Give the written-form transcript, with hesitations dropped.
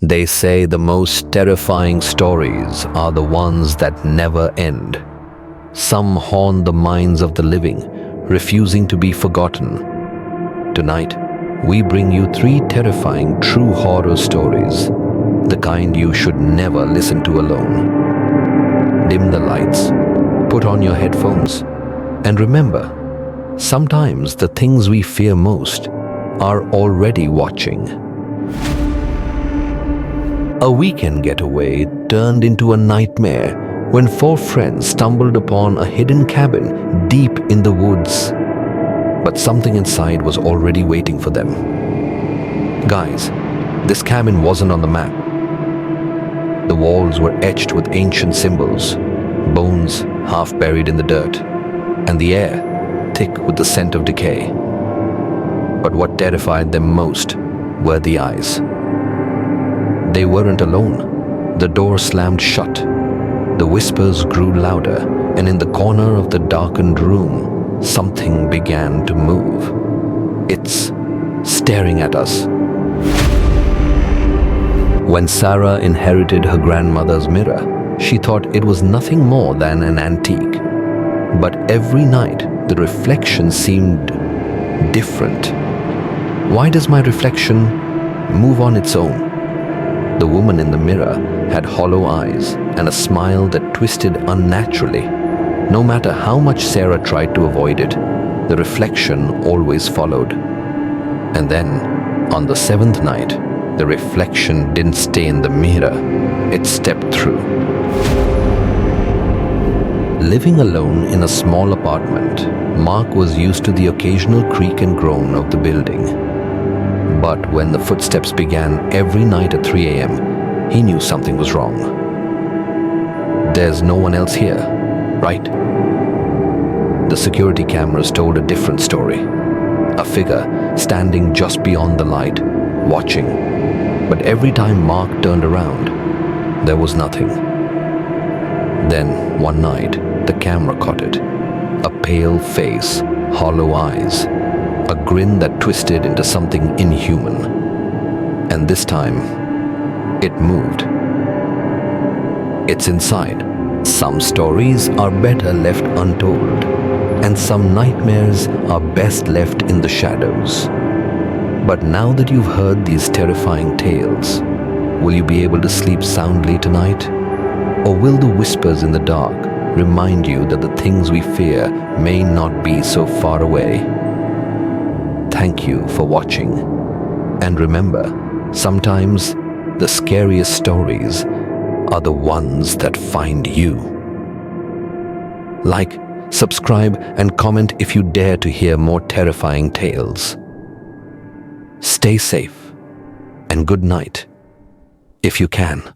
They say the most terrifying stories are the ones that never end. Some haunt the minds of the living, refusing to be forgotten. Tonight, we bring you 3 terrifying true horror stories, the kind you should never listen to alone. Dim the lights, put on your headphones, and remember, sometimes the things we fear most are already watching. A weekend getaway turned into a nightmare when 4 friends stumbled upon a hidden cabin deep in the woods. But something inside was already waiting for them. Guys, this cabin wasn't on the map. The walls were etched with ancient symbols, bones half buried in the dirt, and the air thick with the scent of decay. But what terrified them most were the eyes. They weren't alone. The door slammed shut. The whispers grew louder, and in the corner of the darkened room, something began to move. It's staring at us. When Sarah inherited her grandmother's mirror, she thought it was nothing more than an antique. But every night, the reflection seemed different. Why does my reflection move on its own? The woman in the mirror had hollow eyes and a smile that twisted unnaturally. No matter how much Sarah tried to avoid it, the reflection always followed. And then, on the 7th night, the reflection didn't stay in the mirror, it stepped through. Living alone in a small apartment, Mark was used to the occasional creak and groan of the building. But when the footsteps began every night at 3 a.m., he knew something was wrong. There's no one else here, right? The security cameras told a different story. A figure standing just beyond the light, watching. But every time Mark turned around, there was nothing. Then, one night, the camera caught it. A pale face, hollow eyes, a grin that twisted into something inhuman. And this time, it moved. It's inside. Some stories are better left untold, and some nightmares are best left in the shadows. But now that you've heard these terrifying tales, will you be able to sleep soundly tonight? Or will the whispers in the dark remind you that the things we fear may not be so far away? Thank you for watching. And remember, sometimes the scariest stories are the ones that find you. Like, subscribe, and comment if you dare to hear more terrifying tales. Stay safe, and good night, if you can.